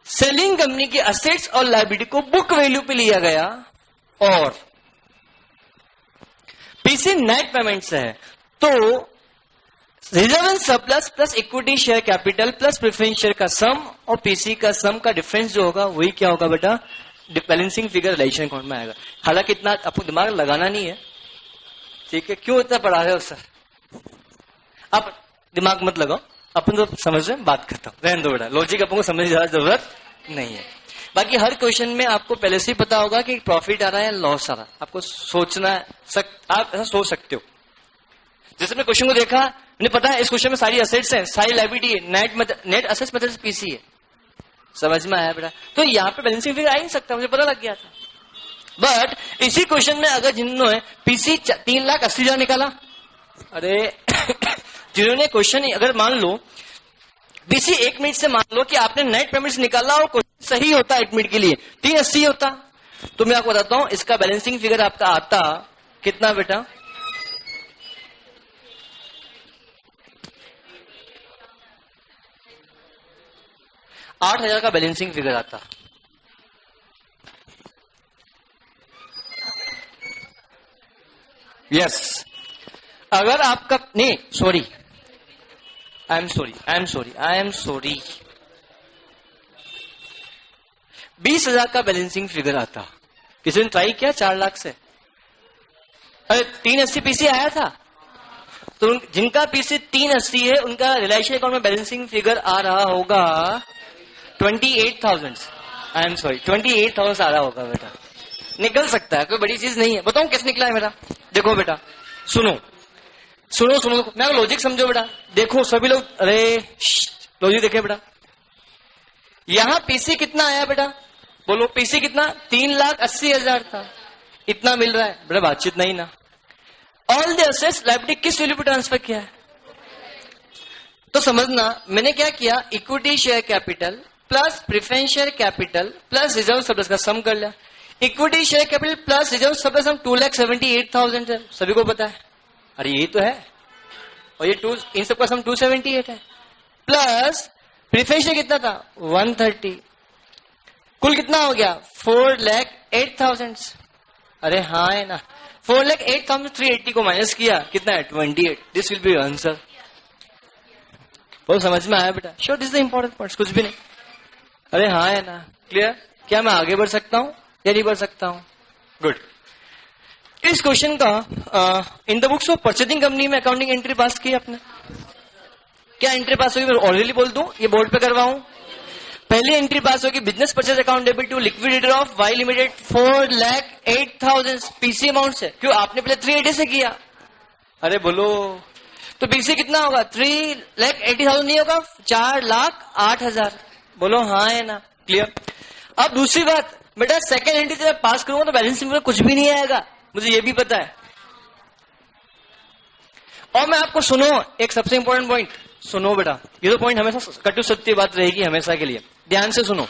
सेलिंग कंपनी के असेट्स और लायबिलिटी को बुक वैल्यू पे लिया गया और पीसी नेट पेमेंट से है, तो reserve and surplus plus equity share capital plus preference share का सम और पीसी का सम का डिफरेंस जो होगा वही क्या होगा बेटा? बैलेंसिंग फिगर रिलेशन अकाउंट में आएगा। हालांकि इतना आपको दिमाग लगाना नहीं है, ठीक है? क्यों इतना पढ़ा रहे हो सर? आप दिमाग मत लगाओ, अपन तो समझ रहे हैं, बात करता हूं, रहने दो बेटा। लॉजिक अपन को समझने की ज्यादा जरूरत नहीं है। बाकी हर क्वेश्चन में आपको पहले से ही पता होगा कि प्रॉफिट आ रहा है या लॉस आ रहा है, आपको सोचना आप ऐसा सोच सकते हो। जैसे मैं क्वेश्चन को देखा, मुझे पता है इस क्वेश्चन में सारी असेट्स हैं, सारी लायबिलिटी है, नेट असेट्स मेथड से पीसी है। समझ में आया बेटा? तो यहाँ पे बैलेंसिंग फिगर आ ही नहीं सकता, मुझे पता लग गया था। बट इसी क्वेश्चन में अगर जिन्होंने पीसी 3,80,000 निकाला, अरे जिन्होंने क्वेश्चन, अगर मान लो पीसी 1 मिनट से, मान लो कि आपने नेट पेमेंट्स निकाला और क्वेश्चन सही होता 1 मिनट के लिए 380 होता, तो मैं आपको बताता हूं इसका बैलेंसिंग फिगर आपका आता कितना बेटा? 8,000 का बैलेंसिंग फिगर आता। यस अगर आपका नहीं, सॉरी, आई एम सॉरी 20,000 का बैलेंसिंग फिगर आता। किसी ने ट्राई किया 4 लाख से? अरे 380 पीसी आया था, तो जिनका पीसी 380 है उनका रिलायंस अकाउंट में बैलेंसिंग फिगर आ रहा होगा 28,000। आई एम सॉरी 28,000 आ रहा होगा बेटा। निकल सकता है, कोई बड़ी चीज नहीं है। बताऊं कैसे निकला है बेटा? देखो बेटा, सुनो, मैं लॉजिक समझो बेटा। देखो सभी लोग, अरे लॉजिक देखे बेटा। यहां पीसी कितना आया बेटा? बोलो पीसी कितना? 3,80,000 था, इतना मिल रहा है बेटा। बातचीत नहीं ना। ऑल द असेट्स लायबिलिटी किस वैल्यू पे ट्रांसफर किया है? तो समझना मैंने क्या किया, equity share capital plus preference share capital plus reserve surplus का सम कर लिया। Equity share capital plus reserve surplus हम 2,78,000 है, सभी को पता है। अरे ये तो है, और ये इन सबका सम 278 है, प्लस प्रेफरेंस शेयर कितना था 130, कुल कितना हो गया 4,08,000। अरे हाँ है ना, 4,08,380 को माइनस किया, कितना है 28. This will be answer. वो समझ में आया बेटा? Sure, this is the important point. कुछ भी नहीं. अरे हाँ है ना, क्लियर? क्या मैं आगे बढ़ सकता हूँ या नहीं बढ़ सकता हूँ? गुड. इस क्वेश्चन का इन the books of purchasing company में अकाउंटिंग एंट्री पास की आपने. क्या एंट्री पास होगी? मैं ऑलरेडी बोल दूं, ये बोर्ड पे करवाऊं. पहली एंट्री पास होगी, business purchase account debit to liquidator of Y limited 4,08,000 PC amount से. क्यों? आपने पहले 380 से किया. अरे बोलो, तो पीसी कितना होगा? 3,80,000 नहीं होगा, 4,08,000. बोलो हाँ है ना, क्लियर? अब दूसरी बात बेटा, सेकेंड एंट्री जब पास करूंगा तो बैलेंस शीट में कुछ भी नहीं आएगा, मुझे ये भी पता है. और मैं आपको सुनो, एक सबसे इंपॉर्टेंट पॉइंट सुनो बेटा, ये तो पॉइंट हमेशा कटु सत्य बात रहेगी हमेशा के लिए. ध्यान से सुनो.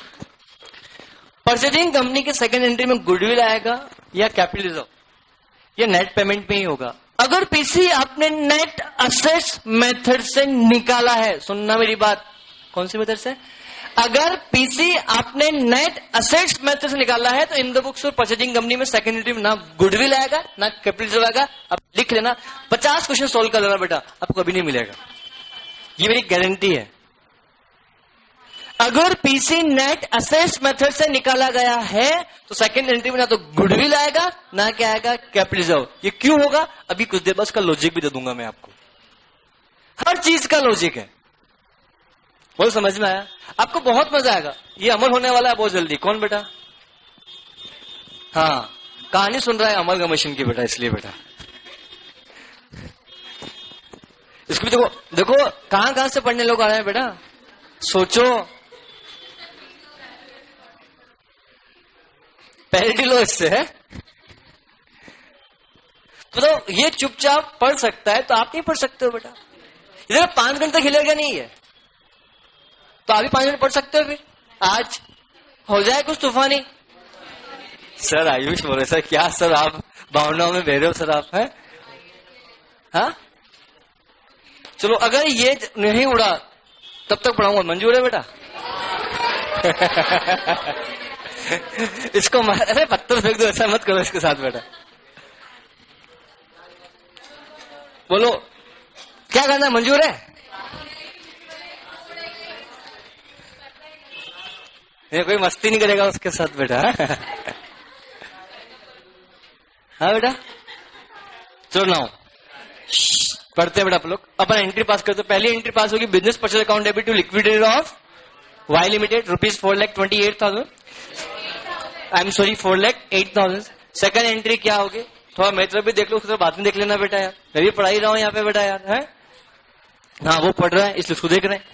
परचेजिंग कंपनी के सेकंड एंट्री में गुडविल आएगा या कैपिटल रिजर्व, या नेट पेमेंट में ही होगा. अगर पीसी आपने नेट असेट्स मेथड से निकाला है, सुनना मेरी बात, कौन सी मेथड से? अगर पीसी आपने नेट असेट्स मेथड से निकाला है तो इन द बुक्स और परचेजिंग कंपनी में सेकंड एंट्री में ना गुडविल आएगा ना कैपिटल रिजर्व आएगा. अब लिख लेना, 50 क्वेश्चन सोल्व कर लेना बेटा, आपको कभी नहीं मिलेगा, ये मेरी गारंटी है. अगर पीसी नेट असेट्स मेथड से निकाला गया है तो सेकंड एंट्री में ना तो गुडविल आएगा ना क्या आएगा, कैपिटल रिजर्व. ये क्यों होगा? अभी कुछ देर बाद उसका लॉजिक भी दे दूंगा मैं आपको. हर चीज का लॉजिक है. बोल समझ में आया? आपको बहुत मजा आएगा. ये अमर होने वाला है बहुत जल्दी. कौन बेटा? हाँ, कहानी सुन रहा है अमर गमशन की बेटा, इसलिए बेटा. इसको भी देखो, देखो कहां कहां से पढ़ने लोग आ रहे हैं बेटा, सोचो. पैरिटी लो इससे है तो ये चुपचाप पढ़ सकता है तो आप नहीं पढ़ सकते हो बेटा. इधर 5 घंटे खिलेगा नहीं है तो अभी 5 मिनट पढ़ सकते हो. फिर आज हो जाए कुछ तूफानी. सर आयुष बोल रहे सर, क्या सर आप भावनाओं में बह रहे हो सर आप, हैं? हाँ चलो, अगर ये नहीं उड़ा तब तक पढ़ाऊंगा. मंजूर है बेटा? इसको अरे पत्थर फेंक दो, ऐसा मत करो इसके साथ बेटा. बोलो क्या करना, मंजूर है? ये कोई मस्ती नहीं करेगा उसके साथ बेटा. हाँ बेटा, चलो नाउ पढ़ते हैं बेटा आप लोग. अपन एंट्री पास करते. पहली एंट्री पास होगी, business purchase account debit to liquidator of Y limited rupees 4,28,000. I am sorry 4,08,000. Second entry क्या होगी? थोड़ा मेरे भी देख लो, उसके बाद में देख लेना बेटा यार, मैं भी पढ़ा ही रहा हूँ यहाँ पे बेटा यार, है? हाँ वो पढ़ रहा है इसलिए उसको देख रहे हैं.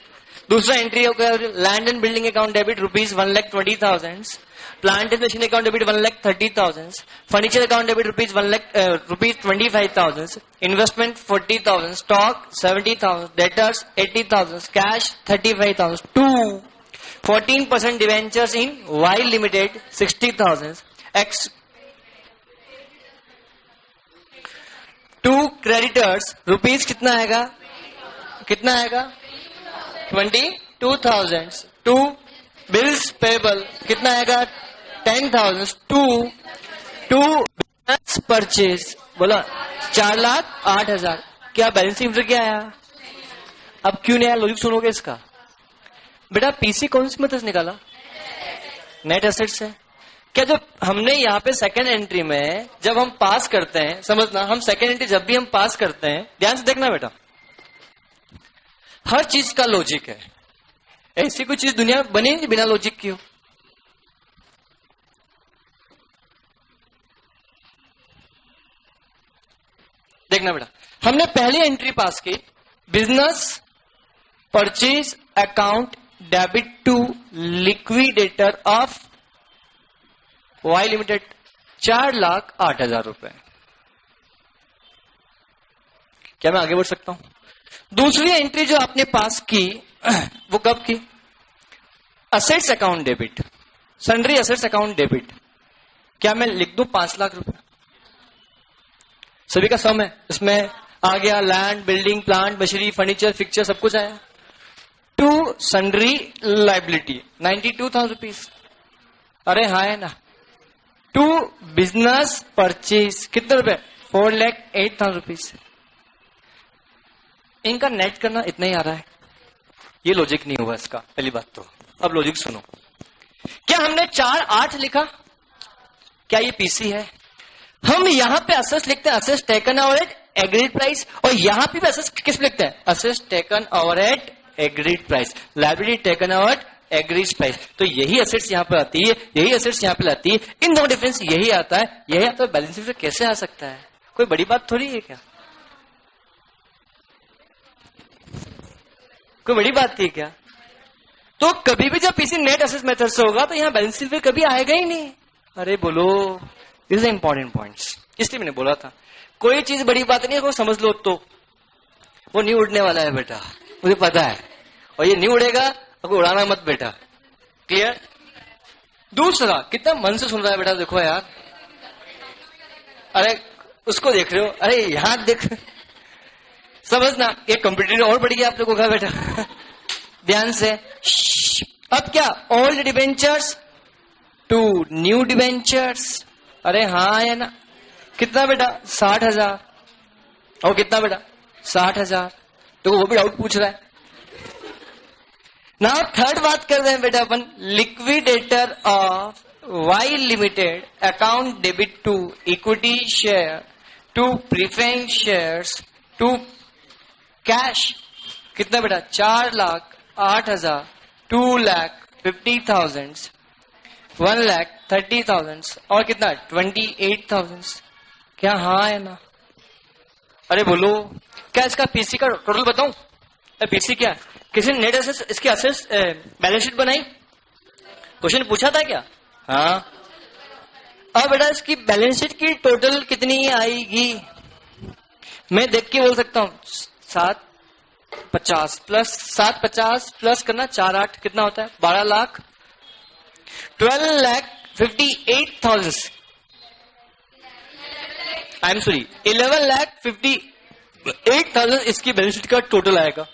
दूसरा एंट्री हो गया, land and building account debit rupees 1,20,000. Plant and machine account debit 1,30,000. Furniture account debit rupees 25,000. Investment 40,000. Stock 70,000. Debtors 80,000. Cash 35,000. 14% debentures in Y limited 60,000. X 2 creditors rupees कितना आएगा, कितना आएगा 22,000. 2 बिल्स पेबल कितना आएगा 10,000. 2 बिजनेस परचेज बोला 4,08,000. क्या बैलेंस शीट क्या आया? अब क्यों नहीं आया, लॉजिक सुनोगे इसका. बेटा पीसी कौन सी मेथड से निकाला? नेट एसेट्स है. क्या जो हमने यहाँ पे सेकेंड एंट्री में जब हम पास करते हैं, समझना, हम सेकेंड एंट्री जब भी हम पास करते हैं, ध्यान से देखना बेटा, हर चीज का लॉजिक है. ऐसी कोई चीज दुनिया में बनी नहीं बिना लॉजिक की हो. देखना बेटा, हमने पहली एंट्री पास की, business purchase account debit to liquidator of Y limited 4,08,000 रुपए. क्या मैं आगे बढ़ सकता हूं? दूसरी एंट्री जो आपने पास की वो कब की? Assets account debit, sundry assets account debit. क्या मैं लिख दूं 5 लाख रुपए? सभी का सम है, इसमें आ गया land, building, plant, machinery, furniture, fixture, सब कुछ आया. To sundry liability 92,000 rupees. अरे हाँ है ना, टू बिजनेस परचेज कितने रुपए, 4,08,000 रुपीज। इनका नेट करना इतना ही आ रहा है, ये लॉजिक नहीं हुआ इसका, पहली बात तो। अब लॉजिक सुनो, क्या हमने 4,8 लिखा, क्या ये पीसी है? हम यहां पे असेस लिखते हैं, असेस taken over at agreed price, और यहां पे असेस किस लिखते हैं, असेस taken over at agreed price, liability taken over at agreed price. तो यही असेट्स यहां पर आती है, यही असेट्स यहां पर आती है, इन दोनों डिफरेंस यही आता है, यही आता है। बैलेंस शीट में कैसे आ सकता है, कोई बड़ी बात थोड़ी है क्या, कोई बड़ी बात थी क्या? तो कभी भी जब पीसी नेट असेस मेथड से होगा तो यहां बैलेंस शीट में कभी आएगा ही नहीं। अरे बोलो, दिस इज इंपॉर्टेंट पॉइंट्स, इसलिए मैंने बोला था कोई चीज बड़ी बात नहीं है, वो समझ लो तो वो नहीं उड़ने वाला है बेटा, मुझे पता है, और ये नहीं उड़ेगा, आपको उड़ाना मत बेटा, क्लियर? दूसरा, कितना मन से सुन रहा है बेटा, देखो यार, अरे उसको देख रहे हो, अरे यहां देख, समझना, एक कंप्यूटर और बढ़ गया आप लोगों का बेटा, ध्यान से। अब क्या, old debentures to new debentures, अरे हाँ या ना, कितना बेटा, 60,000, और कितना बेटा, 60,000, तो वो भी डाउट पूछ रहा है ना। थर्ड बात कर रहे हैं बेटा अपन, liquidator of Y limited account debit to equity share to preference shares to cash, कितना बेटा, 4,08,000, 2,50,000, 1,30,000 और कितना, 28,000। क्या हाँ है ना? अरे बोलो, क्या इसका पीसी का टोटल बताऊं? पीसी क्या, किसी ने नेट एसेस, इसकी एसेस बैलेंस शीट बनाई, क्वेश्चन पूछा था क्या? हाँ। अब बेटा इसकी बैलेंस शीट की टोटल कितनी आएगी, मैं देख के बोल सकता हूं, 750 प्लस 750 प्लस करना 4,8 कितना होता है, 12 लाख, 12,58,000, आई एम सॉरी 11,58,000 इसकी बैलेंस शीट का टोटल आएगा।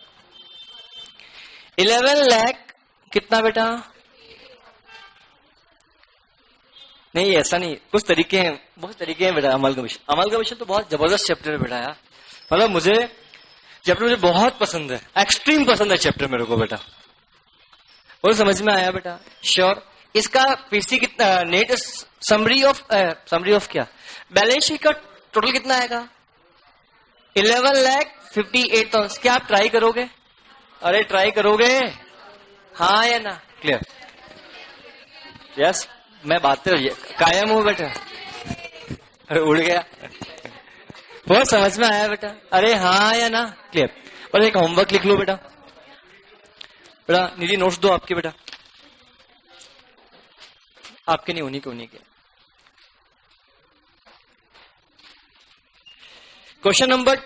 11 लाख कितना बेटा, नहीं ऐसा नहीं, कुछ तरीके हैं, बहुत तरीके हैं बेटा। अमल का विषय तो बहुत जबरदस्त चैप्टर है बेटा यार, मतलब मुझे चैप्टर मुझे बहुत पसंद है, एक्सट्रीम पसंद है चैप्टर मेरे को बेटा, वो समझ में आया बेटा? श्योर। इसका पीसी कितना, नेट समरी ऑफ क्या, बैलेंस शीट का टोटल कितना आएगा, 11,58,000। क्या आप ट्राई करोगे? अरे ट्राई करोगे, हाँ या ना? क्लियर? यस, मैं बात कायम हूं बेटा। अरे उड़ गया, बहुत समझ में आया बेटा, अरे हाँ या ना? क्लियर? और एक होमवर्क लिख लो बेटा, बेटा निजी नोट्स दो आपके बेटा, आपके नहीं, उन्हीं के। क्वेश्चन नंबर,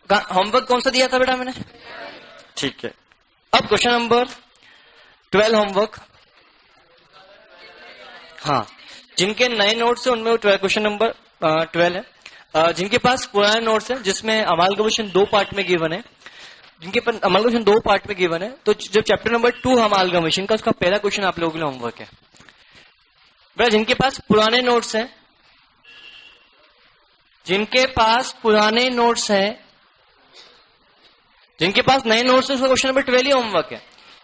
होमवर्क कौन सा दिया था बेटा मैंने? ठीक है, अब क्वेश्चन नंबर 12 होमवर्क। हाँ, जिनके नए नोट्स है उनमें क्वेश्चन नंबर 12 है। जिनके पास पुराने नोट्स है जिसमें अमालगमेशन 2 पार्ट में गिवन है, जिनके पास अमालगमेशन 2 पार्ट में गिवन है, तो जब चैप्टर नंबर 2 अमालगमेशन का, उसका पहला क्वेश्चन आप लोगों के लिए होमवर्क है बेटा। जिनके पास पुराने नोट्स हैं, जिनके पास पुराने नोट्स हैं, जिनके पास नए नोट्स है, उसका क्वेश्चन नंबर 12 ही होमवर्क है।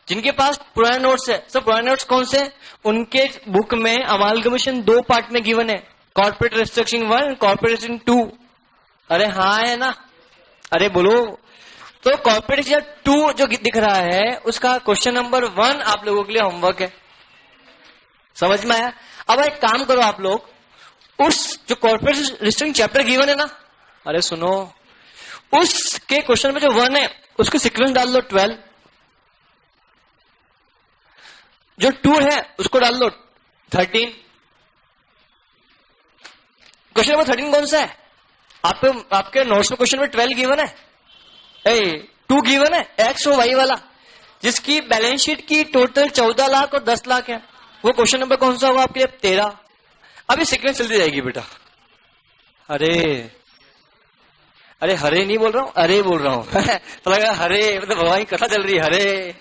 जिनके पास पुराने नोट्स है, सब पुराने नोट्स कौन से? उनके बुक में अमालगमेशन 2 पार्ट में गिवन है, कॉर्पोरेट रिस्ट्रक्चरिंग 1, कॉर्पोरेट रिस्ट्रक्चरिंग 2। अरे हाँ है ना? अरे बोलो। तो कॉर्पोरेट रिस्ट्रक्चर 2 जो दिख रहा है, उसका क्वेश्चन नंबर 1 आप लोगों के लिए होमवर्क है। समझ में आया? अब एक काम करो आप लोग, उस जो कॉर्पोरेट रिस्ट्रक्चरिंग चैप्टर गिवन है ना, अरे सुनो, उसके क्वेश्चन में जो 1 है उसको सीक्वेंस डाल लो 12, जो 2 है उसको डाल लो 13। क्वेश्चन नंबर 13 कौन सा है? आपके नोट्स में क्वेश्चन नंबर 12 गिवन है, 2 गिवन है, एक्स और वाई वाला, जिसकी बैलेंस शीट की टोटल 14 लाख और 10 लाख है। वो क्वेश्चन नंबर कौन सा होगा आपके लिए? 13। अभी सीक्वेंस चलती जाएगी बेटा। अरे हरे नहीं बोल रहा हूं, अरे बोल रहा हूं तो लगा हरे मतलब भगवान की कथा चल रही है, हरे।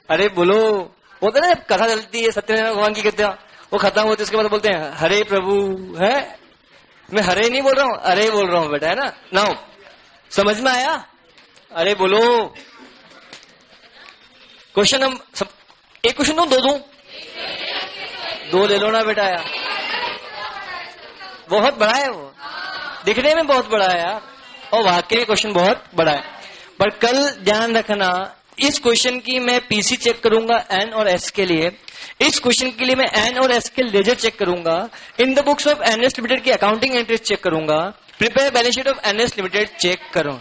अरे बोलो, बोलते ना, जब कथा चलती है सत्यनारायण भगवान की कथा, वो खत्म होती है उसके बाद बोलते हैं हरे प्रभु है। मैं हरे नहीं बोल रहा हूं, अरे बोल रहा हूं बेटा, है ना। नाउ समझ में आया? अरे बोलो। क्वेश्चन हम एक क्वेश्चन दो दो ले लो ना बेटा यार, बहुत बड़ा है वो, दिखने में बहुत बड़ा है यार, और वाकई क्वेश्चन बहुत बड़ा है। पर कल ध्यान रखना, इस क्वेश्चन की मैं पीसी चेक करूंगा एन और एस के लिए, इस क्वेश्चन के लिए मैं एन और एस के लेजर चेक करूंगा, in the books of NS limited की अकाउंटिंग एंट्रीज चेक करूंगा, prepare balance sheet of NS limited check करूं,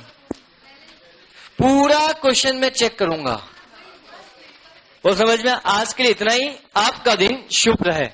पूरा क्वेश्चन में चेक करूंगा। वो समझ में? आज के लिए इतना ही। आपका दिन शुभ रहे।